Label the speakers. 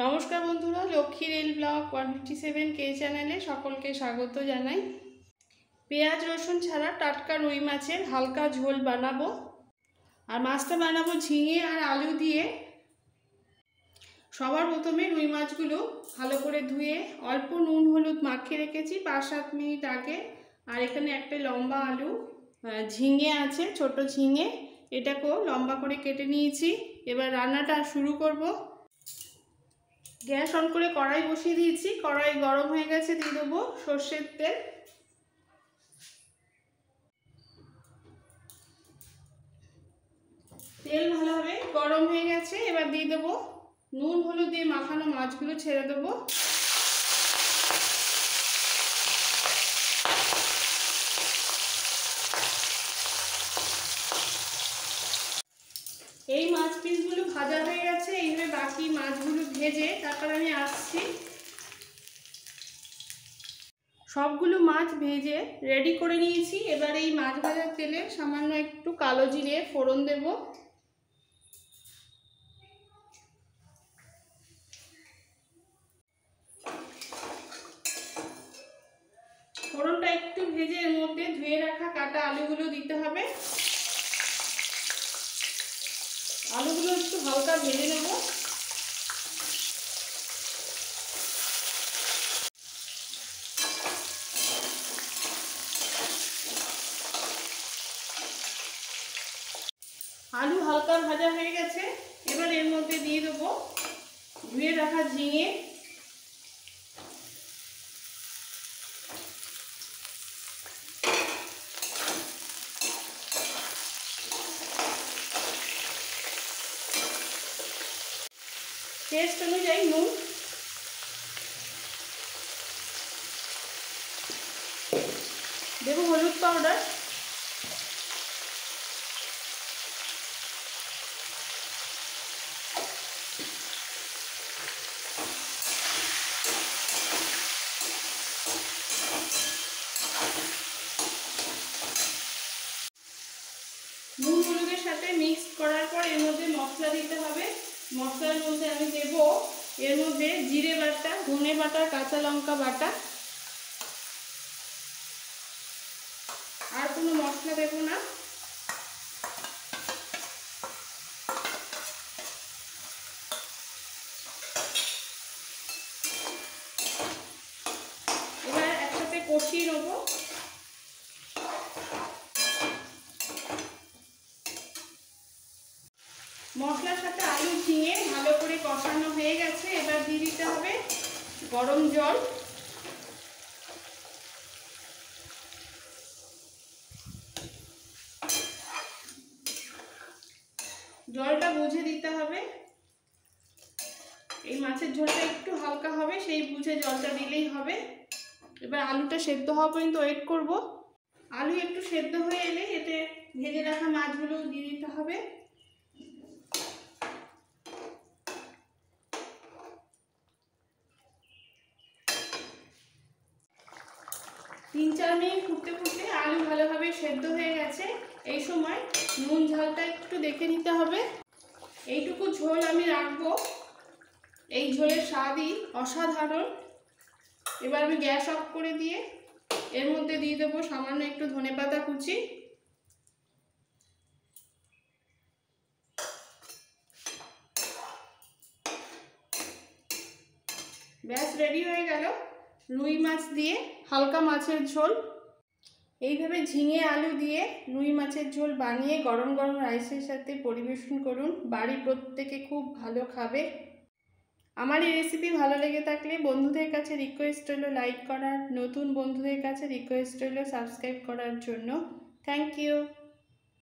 Speaker 1: নমস্কার বন্ধুরা, Lakshmi rail blog 157 কে চ্যানেলে সকলকে স্বাগত জানাই। পেঁয়াজ রসুন ছাড়া টাটকা রুই মাছের হালকা ঝোল বানাবো। আর মাছটা বানাবো ঝিঙে আর আলু দিয়ে। সবার প্রথমে রুই মাছগুলো ভালো করে ধুয়ে অল্প নুন হলুদ মাখিয়ে রেখেছি 5-7 মিনিট আগে। আর এখানে একটা লম্বা আলু, ঝিঙে আছে ছোট ঝিঙে, এটাকেও লম্বা করে কেটে নিয়েছি। এবার রান্নাটা শুরু করব। গ্যাস অন করে কড়াই বসিয়ে দিয়েছি। কড়াই গরম হয়ে গেছে, দিয়ে দেবো সর্ষের তেল। তেল ভালোভাবে গরম হয়ে গেছে, এবার দিয়ে দেবো নুন হলুদ দিয়ে মাখানো মাছগুলো ছেড়ে দেবো। এই মাছ পিসগুলো ভাজা হয়ে গেছে, এইভাবে বাকি মাছগুলো ভেজে তারপর আমি আসছি। সবগুলো মাছ ভেজে রেডি করে নিয়েছি। এবার এই মাছ ভাজার তেলে সামান্য একটু কালো জিরে ফোড়ন দেব। ফোড়নটা একটু ভেজে এর মধ্যে ধুয়ে রাখা কাটা আলুগুলো দিতে হবে। আলুগুলো একটু হালকা ভেজে নেব। আলু হালকা ভাজা হয়ে গেছে, এবার এর মধ্যে দিয়ে দেবো ধুয়ে রাখা ঝিঙে। টেস্ট অনুযায়ী নুন, দেবো হলুদ পাউডার, নুন হলুদের সাথে মিক্স করার পর এর মধ্যে মশলা দিতে হবে। মশলার মধ্যে আমি দেব এর মধ্যে জিরে বাটা, ধনে বাটা, কাঁচা লঙ্কা বাটা। আর কোনো মশলা দেব না। এবার একসাথে কষিয়ে নেব। মশলার সাথে আলু ঝিঙে ভালো করে কষানো হয়ে গেছে, এবার দিয়ে দিতে হবে গরম জল। জলটা বুঝে দিতে হবে। এই মাছের ঝোলটা একটু হালকা হবে, সেই বুঝে জলটা দিলেই হবে। এবার আলুটা সেদ্ধ হওয়া পর্যন্ত ওয়েট করব। আলু একটু সেদ্ধ হয়ে এলে এতে ভেজে রাখা মাছগুলো দিয়ে দিতে হবে। তিন চার মিনিট ফুটতে ফুটতে আলু ভালোভাবে সেদ্ধ হয়ে গেছে। এই সময় নুন ঝালটা একটু দেখে নিতে হবে। এইটুকু ঝোল আমি রাখবো, এই ঝোলের স্বাদই অসাধারণ। এবার আমি গ্যাস অফ করে দিয়ে এর মধ্যে দিয়ে দেবো সামান্য একটু ধনেপাতা কুচি। ব্যাস রেডি হয়ে গেল রুই মাছ দিয়ে হালকা মাছের ঝোল। এইভাবে ঝিঙে আলু দিয়ে রুই মাছের ঝোল বানিয়ে গরম গরম রাইসের সাথে পরিবেশন করুন। বাড়ির প্রত্যেকে খুব ভালো খাবে। আমার এই রেসিপি ভালো লেগে থাকলে বন্ধুদের কাছে রিকোয়েস্ট রইল লাইক করার, নতুন বন্ধুদের কাছে রিকোয়েস্ট রইল সাবস্ক্রাইব করার জন্য। Thank you.